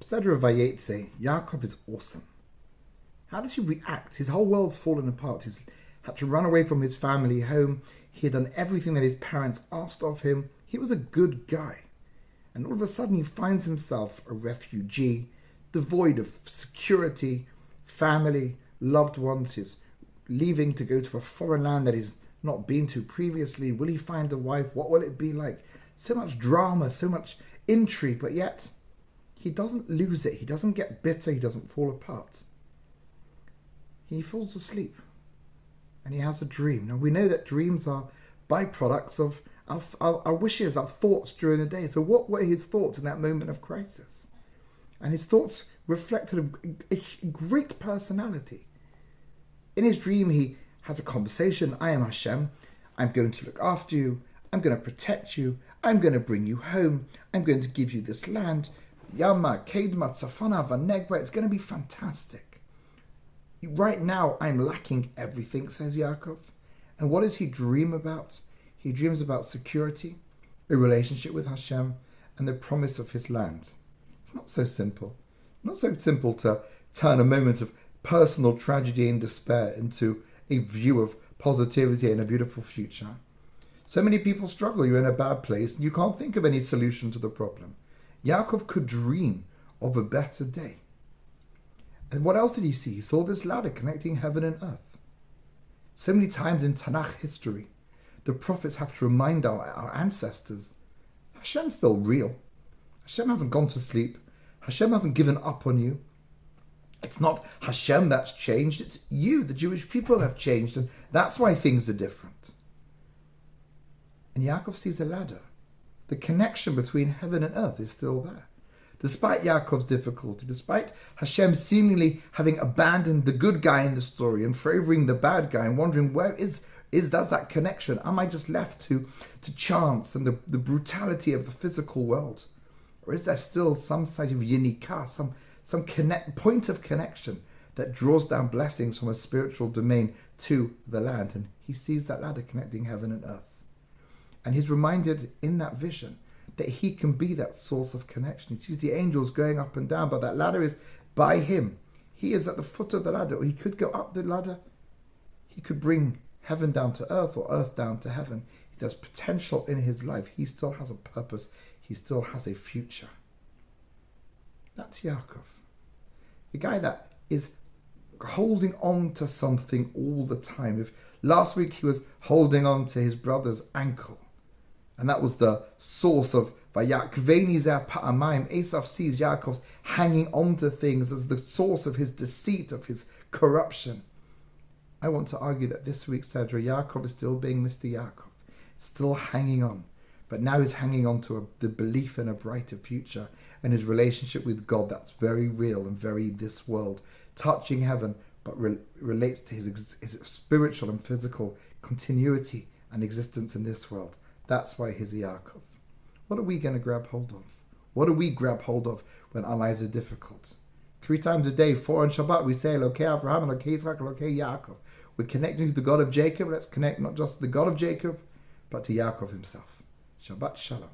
Parashat Vayeitzei, Yaakov is awesome. How does he react? His whole world's fallen apart. He's had to run away from his family home. He had done everything that his parents asked of him. He was a good guy. And all of a sudden he finds himself a refugee, devoid of security, family, loved ones. He's leaving to go to a foreign land that he's not been to previously. Will he find a wife? What will it be like? So much drama, so much intrigue, but yet he doesn't lose it. He doesn't get bitter. He doesn't fall apart. He falls asleep and he has a dream. Now we know that dreams are byproducts of our wishes, our thoughts during the day. So what were his thoughts in that moment of crisis? And his thoughts reflected a great personality. In his dream, he has a conversation. I am Hashem. I'm going to look after you. I'm going to protect you. I'm going to bring you home. I'm going to give you this land. Yama, Kedma, Tzafana, Vanegba. It's going to be fantastic. Right now, I'm lacking everything, says Yaakov. And what does he dream about? He dreams about security, a relationship with Hashem, and the promise of his land. It's not so simple. Not so simple to turn a moment of personal tragedy and despair into a view of positivity and a beautiful future. So many people struggle. You're in a bad place and you can't think of any solution to the problem. Yaakov could dream of a better day. And what else did he see? He saw this ladder connecting heaven and earth. So many times in Tanakh history, the prophets have to remind our ancestors, Hashem's still real. Hashem hasn't gone to sleep. Hashem hasn't given up on you. It's not Hashem that's changed. It's you, the Jewish people, have changed. And that's why things are different. And Yaakov sees a ladder. The connection between heaven and earth is still there. Despite Yaakov's difficulty, despite Hashem seemingly having abandoned the good guy in the story and favoring the bad guy and wondering where is that connection? Am I just left to chance and the brutality of the physical world? Or is there still some side of yinikah, some point of connection that draws down blessings from a spiritual domain to the land? And he sees that ladder connecting heaven and earth. And he's reminded in that vision that he can be that source of connection. He sees the angels going up and down, but that ladder is by him. He is at the foot of the ladder, or he could go up the ladder. He could bring heaven down to earth or earth down to heaven. There's potential in his life. He still has a purpose. He still has a future. That's Yaakov. The guy that is holding on to something all the time. If last week he was holding on to his brother's ankle, and that was the source of Vayakveni zeh pa'amayim. Esav sees Yaakov's hanging on to things as the source of his deceit, of his corruption. I want to argue that this week's Sedra, Yaakov is still being Mr. Yaakov, still hanging on. But now he's hanging on to the belief in a brighter future and his relationship with God that's very real and very this world, touching heaven, but relates to his spiritual and physical continuity and existence in this world. That's why he's a Yaakov. What are we going to grab hold of? What do we grab hold of when our lives are difficult? 3 times a day, 4 on Shabbat, we say, Elokei Avraham, Elokei Yitzchak, Elokei Yaakov. We're connecting to the God of Jacob. Let's connect not just to the God of Jacob, but to Yaakov himself. Shabbat Shalom.